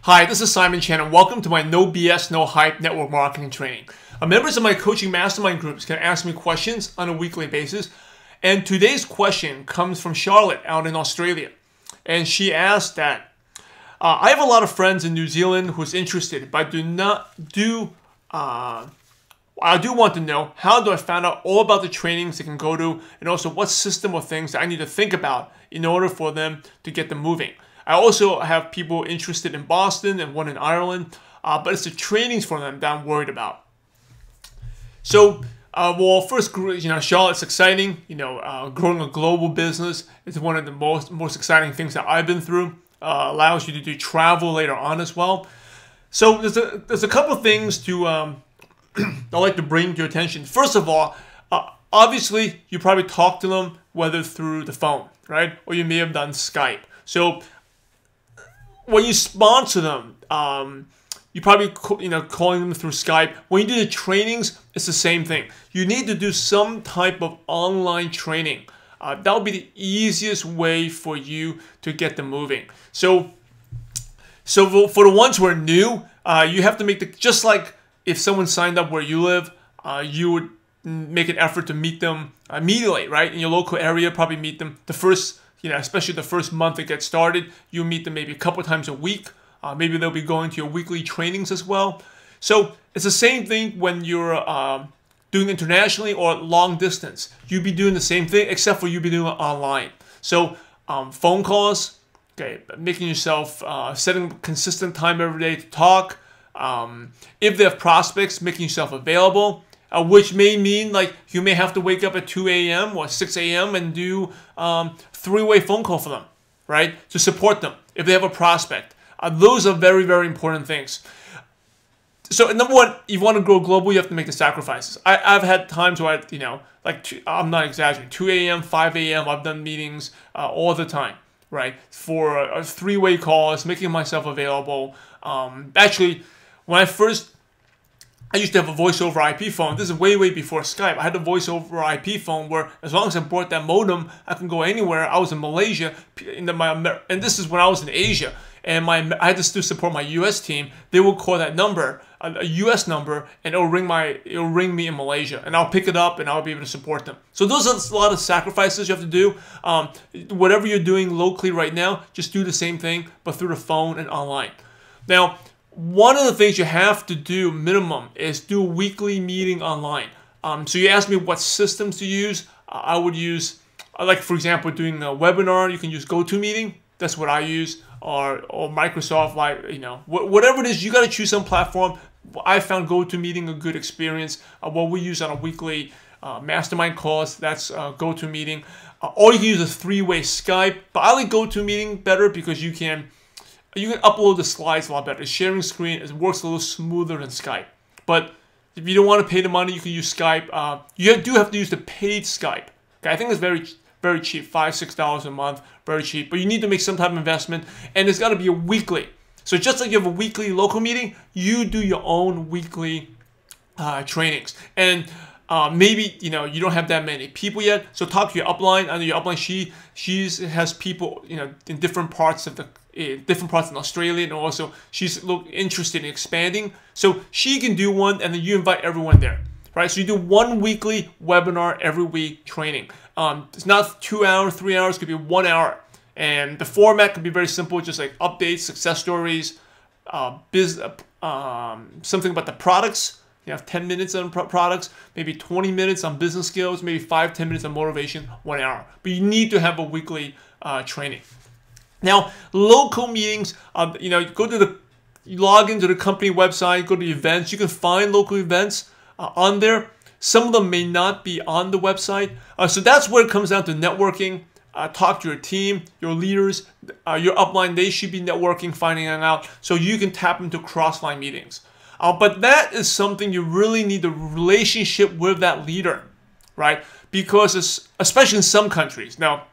Hi, this is Simon Chan, and welcome to my No BS, No Hype network marketing training. Members of my coaching mastermind groups can ask me questions on a weekly basis. And today's question comes from Charlotte out in Australia. And she asked that, I have a lot of friends in New Zealand who's interested, but I do want to know, how do I find out all about the trainings they can go to, and also what system or things that I need to think about in order for them to get them moving. I also have people interested in Boston and one in Ireland, but it's the trainings for them that I'm worried about. So, well, first, Charlotte's exciting. Growing a global business is one of the most exciting things that I've been through. Allows you to do travel later on as well. So there's a couple of things to I'd like to bring to your attention. First of all, obviously you probably talk to them whether through the phone, right, or you may have done Skype. So when you sponsor them, you probably calling them through Skype. When you do the trainings, it's the same thing. You need to do some type of online training. That will be the easiest way for you to get them moving. So for the ones who are new, you have to just like if someone signed up where you live, you would make an effort to meet them immediately, right? In your local area, probably meet them the first, especially the first month it gets started. You meet them maybe a couple times a week. Maybe they'll be going to your weekly trainings as well. So it's the same thing when you're doing internationally or long distance. You'd be doing the same thing, except for you'd be doing it online. So phone calls, okay, making yourself, setting consistent time every day to talk. If they have prospects, making yourself available, which may mean like you may have to wake up at 2 a.m. or 6 a.m. and do three-way phone call for them, right, to support them if they have a prospect. Those are very, very important things. So number one, you want to grow global, you have to make the sacrifices. I've had times where I'm not exaggerating, 2 a.m., 5 a.m., I've done meetings all the time, right, for a three-way calls, making myself available. Actually, when I used to have a voice over IP phone. This is way before Skype. I had a voice over IP phone where as long as I bought that modem, I can go anywhere. I was in Malaysia, and this is when I was in Asia, and I had to still support my US team. They will call that number, a US number, and it'll ring me in Malaysia, and I'll pick it up and I'll be able to support them. So those are a lot of sacrifices you have to do. Whatever you're doing locally right now, just do the same thing, but through the phone and online. Now, one of the things you have to do minimum is do a weekly meeting online. So you asked me what systems to use. I would use, like for example, doing a webinar, you can use GoToMeeting. That's what I use, or Microsoft Live, whatever it is, you got to choose some platform. I found GoToMeeting a good experience. What we use on a weekly mastermind calls, that's GoToMeeting. Or you can use a three-way Skype, but I like GoToMeeting better because you can upload the slides a lot better. The sharing screen, it works a little smoother than Skype. But if you don't want to pay the money, you can use Skype. You do have to use the paid Skype. Okay, I think it's very, very cheap, $5, $6 a month, very cheap. But you need to make some type of investment, and it's got to be a weekly. So just like you have a weekly local meeting, you do your own weekly trainings. And maybe you don't have that many people yet, so talk to your upline. I know your upline, she has people in different parts in Australia, and also she's interested in expanding, so she can do one, and then you invite everyone there, right? So you do one weekly webinar every week training. It's not 2 hours, 3 hours, it could be 1 hour, and the format could be very simple, just like updates, success stories, something about the products. You have 10 minutes on products, maybe 20 minutes on business skills, maybe 5-10 minutes on motivation, 1 hour. But you need to have a weekly training. Now, local meetings, log into the company website, go to events. You can find local events on there. Some of them may not be on the website. So that's where it comes down to networking. Talk to your team, your leaders, your upline. They should be networking, finding out, so you can tap into cross-line meetings. But that is something you really need a relationship with that leader, right? Because especially in some countries. Now,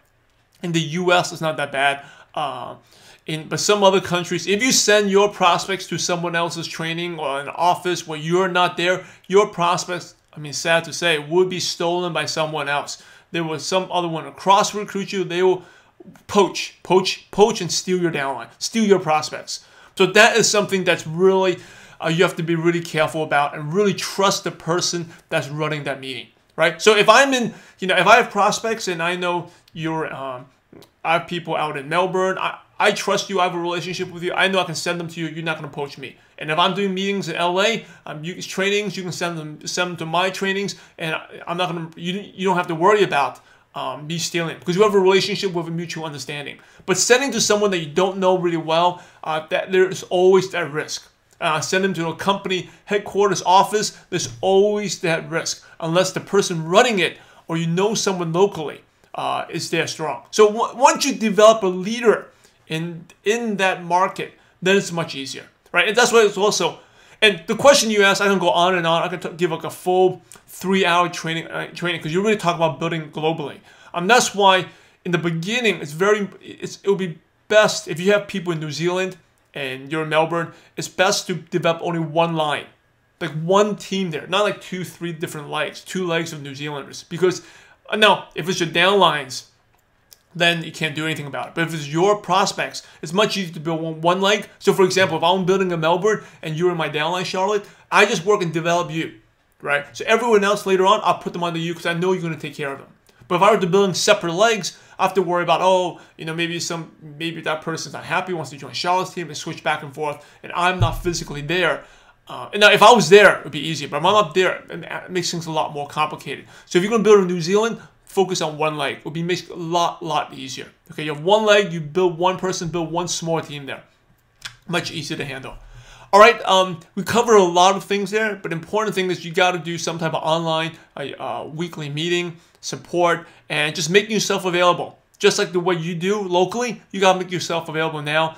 in the US, it's not that bad. But some other countries, if you send your prospects to someone else's training or an office where you're not there, your prospects, sad to say, would be stolen by someone else. There was some other one to cross-recruit you. They will poach and steal your downline, steal your prospects. So that is something that's really, you have to be really careful about and really trust the person that's running that meeting, right? So if I'm in, if I have prospects and I know I have people out in Melbourne, I trust you, I have a relationship with you, I know I can send them to you, you're not going to poach me. And if I'm doing meetings in LA, trainings, you can send them to my trainings, and I'm not going to, you don't have to worry about me stealing, because you have a relationship with a mutual understanding. But sending to someone that you don't know really well, that there's always that risk. Send them to a company headquarters office, there's always that risk, unless the person running it or someone locally is there strong. So once you develop a leader in that market, then it's much easier, right? And that's why it's also, and the question you asked, I can go on and on. I can give like a full 3-hour training because you really talk about building globally. That's why in the beginning, it would be best if you have people in New Zealand and you're in Melbourne, it's best to develop only one line, like one team there, not like 2-3 different legs, 2 legs of New Zealanders. Because now, if it's your downlines, then you can't do anything about it. But if it's your prospects, it's much easier to build one leg. So for example, if I'm building a Melbourne and you're in my downline, Charlotte, I just work and develop you, right? So everyone else later on, I'll put them under you because I know you're going to take care of them. But if I were to build separate legs, I have to worry about, maybe that person's not happy, wants to join Charlotte's team, and switch back and forth, and I'm not physically there. And now if I was there, it would be easier. But if I'm not there, it makes things a lot more complicated. So if you're going to build in New Zealand, focus on one leg. It will make it a lot easier. Okay, you have one leg, you build one person, build one small team there. Much easier to handle. All right, we covered a lot of things there, but the important thing is you got to do some type of online weekly meeting, support, and just making yourself available. Just like the way you do locally, you got to make yourself available now.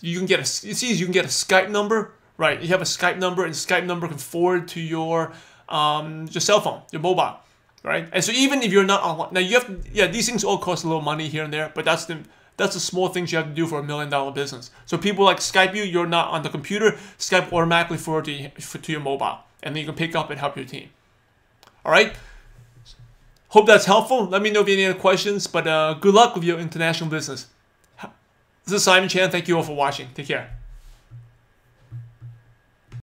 You can get it's easy. You can get a Skype number, right? You have a Skype number, and the Skype number can forward to your cell phone, your mobile. Right? And so even if you're not online, now you have these things all cost a little money here and there, but that's the small things you have to do for $1 million business. So people like Skype you're not on the computer, Skype automatically forward to your mobile, and then you can pick up and help your team. All right? Hope that's helpful. Let me know if you have any other questions, but good luck with your international business. This is Simon Chan. Thank you all for watching. Take care.